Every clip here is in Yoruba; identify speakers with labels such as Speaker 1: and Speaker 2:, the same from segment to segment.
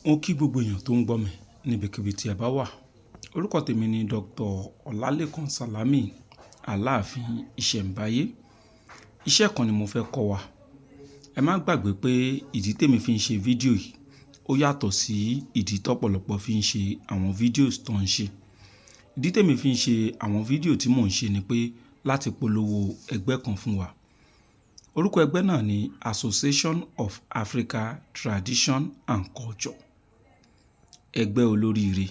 Speaker 1: Mo kí gbogbo èèyàn tó ń gbọ́ mi níbikíbi tí ẹ bá wà. Orúkọ tèmi ni Dr. Ọlálékan Sàlámì Aláàfin Ìṣẹ̀ǹbáyé. Iṣẹ́ kan ni mo fẹ́ kọ́ wa. Ẹ má gbàgbé pé ìdí tèmi fi ń ṣe fídíò yìí ó yàtọ̀ sí ìdí tọ́pọ̀lọpọ̀ fi ń ṣe àwọn fídíòs tó ń ṣe. Ìdí tèmi fi ń ṣe àwọn fídíò tí mò ń ṣe ni pé láti polówó ẹgbẹ́ kan fún wa. Orúkọ ẹgbẹ́ náà ni Association of Africa Tradition and Culture. Ẹgbẹ́ olóríire.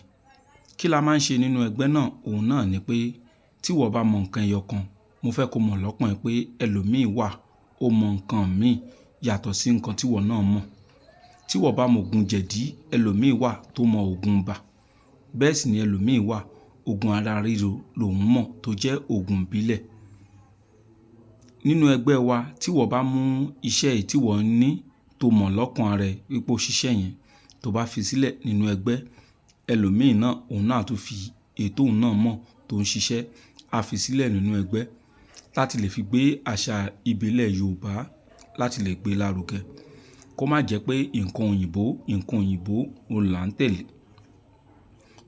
Speaker 1: Kí la máa ń ṣe nínú ẹgbẹ́ náà? Òun náà ni pé tí wọ́n bá mọ nǹkan ẹyọ kan, mo fẹ́ kó mọ̀ lọ́kàn ẹ pé ẹlòmíì wà ó mọ nǹkan míì yàtọ̀ sí nǹkan tí wọ́n náà mọ̀. Tí wọ́n bá mọ ògùn jẹ̀dí, ẹlòmíì wà tó mọ ògùn ibà. Bẹ́ẹ̀ sì ni ẹlòmíì wà ògùn ara ríro lòun mọ̀ tó jẹ́ ògùn ìbílẹ̀. Nínú ẹgbẹ́ wa tí wọ́n bá mú iṣẹ́ yìí tí wọ́n ní tó mọ̀ lọ́kàn rẹ̀ wípé ó ṣiṣẹ́ yẹn tó bá fi sílẹ̀ nínú ẹgbẹ́, ẹlòmíì náà òun náà tún fi ètò òun náà mọ̀ tó ń ṣiṣẹ́ á fi sílẹ̀ nínú ẹgbẹ́ láti lè fi gbé àṣà ìbílẹ̀ Yorùbá láti lè gbé lárugẹ. Kó má jẹ́ pé nǹkan òyìnbó òun là ń tẹ̀lé.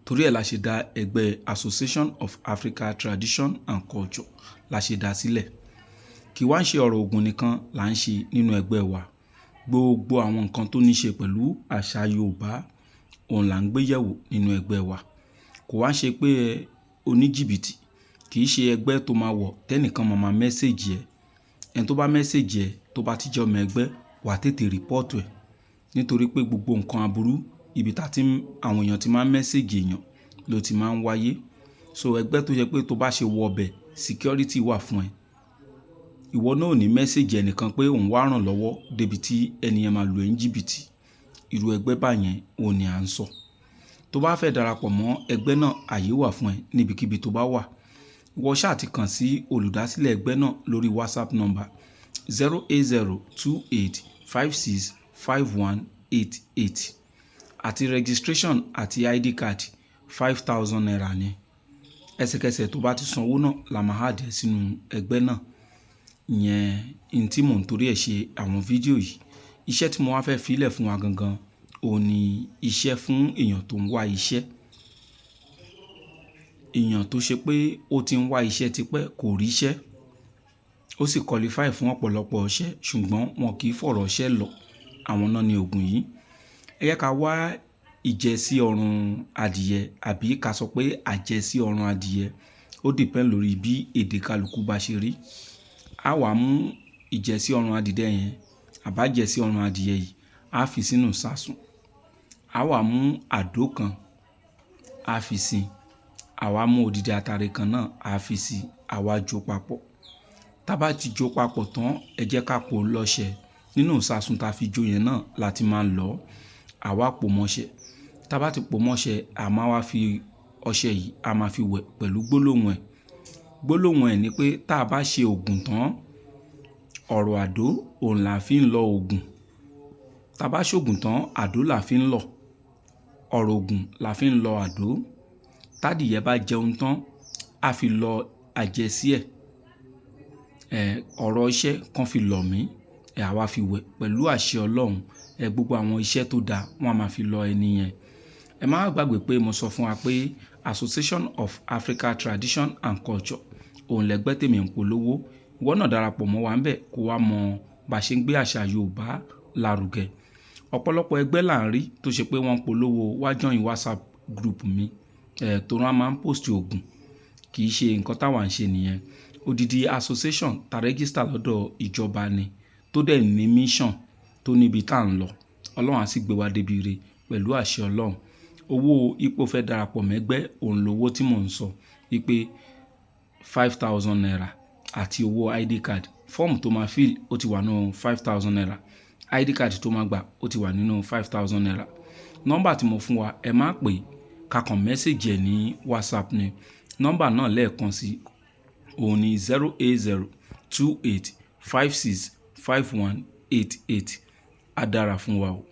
Speaker 1: Torí ẹ̀ la ṣe dá ẹgbẹ́ Association of Africa Tradition and Culture la ṣe dá sílẹ̀. Kì wá ń ṣe ọ̀rọ̀ ògùn nìkan là ń ṣe nínú ẹgbẹ́ wa. Gbogbo àwọn nǹkan tó ní ṣe pẹ̀lú àṣà Yorùbá òun là ń gbé yẹ̀wò nínú ẹgbẹ́ wa. Kò wá ń ṣe pé oníjìbìtì, kì í ṣe ẹgbẹ́ tó máa wọ̀ tẹ́nìkan máa mẹ́sẹ̀jì ẹ. Ẹni tó bá mẹ́sẹ̀jì ẹ tó bá ti jẹ́ ọmọ ẹgbẹ́ wà tètè rìpọ́ọ̀tù ẹ̀. Nítorí pé gbogbo nǹkan aburú ibi àwọn èèyàn ti máa ń mẹ́sẹ̀jì èèyàn ló ti máa ń wáyé. So ẹgbẹ́ tó yẹ pé tó bá ṣe wọ ọbẹ̀ security wà fún ẹ. Ìwọ náà ò ní mẹ́sẹ̀jì ẹnìkan pé òun wá ràn lọ́wọ́ débi tí ẹni yẹn máa lù ẹ́ ní jìbìtì. Irú ẹgbẹ́ báyẹn òun ni à ń sọ. Tó bá fẹ́ darapọ̀ mọ́ ẹgbẹ́ náà, àyè wà fún ẹ níbikíbi tó bá wà. Ìwọ ṣáà ti kàn sí olùdásílẹ̀ ẹgbẹ́ náà lórí WhatsApp number 08028565188 àti registration àti ID card 5,000 naira ni. Ẹsẹ̀kẹsẹ̀ tó bá ti sanwó náà la máa add ẹ sínú ẹgbẹ́ náà. Ìyẹn n tí mò ń torí ẹ̀ ṣe àwọn fídíò yìí. Iṣẹ́ tí mo wá fẹ́ filẹ̀ fún wa gangan òun ni iṣẹ́ fún èèyàn tó ń wá iṣẹ́. Èèyàn tó ṣe pé ó ti ń wá iṣẹ́ tipẹ́ kò rí iṣẹ́. Ó sì qualify fún ọ̀pọ̀lọpọ̀ iṣẹ́ ṣùgbọ́n wọn kì í fọ̀rọ̀ iṣẹ́ lọ. Àwọn náà ni ògùn yìí. Ẹ yẹ ká wá ìjẹsí ọrùn adìyẹ àbí ká sọ pé àjẹsí ọrùn adìyẹ. Ó depend lórí bí èdè kálukú bá ṣe rí. A wá mú ìjẹsí ọrùn adìyẹ yẹn àbájẹsí ọrùn adìyẹ yìí á fi sínú sásùn. A wá mú àdó kan á fi sí. A wá mú odidi atare kan náà á fi sí. A wá jó papọ̀. Tá bá ti jó papọ̀ tán, ẹ jẹ́ ká pò lọ́ṣẹ. Nínú sásùn tá fi jó yẹn náà láti máa lọ. A wá pò mọ́ṣẹ. Tá bá ti pò mọ́ṣẹ, a máa wá fi ọṣẹ yìí a máa fi wẹ̀ pẹ̀lú gbólóhùn ẹ̀. Gbólóhùn ẹ̀ ni pé tá a bá ṣe ògùn tán, ọ̀rọ̀ àdó òun là fi ń lọ ògùn. Tá bá ṣògùn tán, àdó là fi ń lọ. Ọ̀rọ̀ ògùn là fi ń lọ àdó. Tádìyẹ bá jẹun tán, a fi lọ àjẹsí ẹ̀. Ọ̀rọ̀ iṣẹ́ kan fi lọ̀ mí. Àwa fi wẹ̀ pẹ̀lú àṣẹ Ọlọ́run. Gbogbo àwọn iṣẹ́ tó dáa wọ́n á máa fi lọ ẹni yẹn. Ẹ má gbàgbé pé mo sọ fún wa pé Association of Africa Tradition and Culture òun lẹgbẹ́ tèmi ń polówó. Ìwọ náà darapọ̀ mọ́ wa ńbẹ̀ kó wá mọ bá ṣe ń gbé àṣà Yorùbá lárugẹ. Ọ̀pọ̀lọpọ̀ ẹgbẹ́ là ń rí tó ṣe pé wọ́n ń polówó wá join WhatsApp group mi. Tó rán máa ń post ògùn. Kì í ṣe nǹkan táwa ń ṣe nìyẹn. Odidi association ta register lọ́dọ̀ ìjọba ni tó dẹ̀ ní mission tó níbi tá ń lọ. Ọlọ́run á sì gbé wa débi ire pẹ̀lú àṣẹ Ọlọ́run. Owó ipò fẹ́ darapọ̀ mẹ́gbẹ́ òun lówó tí mò ń sọ wípé 5,000 naira àti owó ID card. Fọ́ọ̀mù tó máa fill ó ti wà nínú 5,000 naira. ID card tó máa gbà ó ti wà nínú 5,000 naira. Nọ́mbà tí mo fún wa ẹ má pè ká kàn mẹ́sẹ̀jì ẹ̀ ní WhatsApp ni. Nọ́mbà náà lẹ́ẹ̀kan sí òun ni 08028565188. Á dára fún wa o.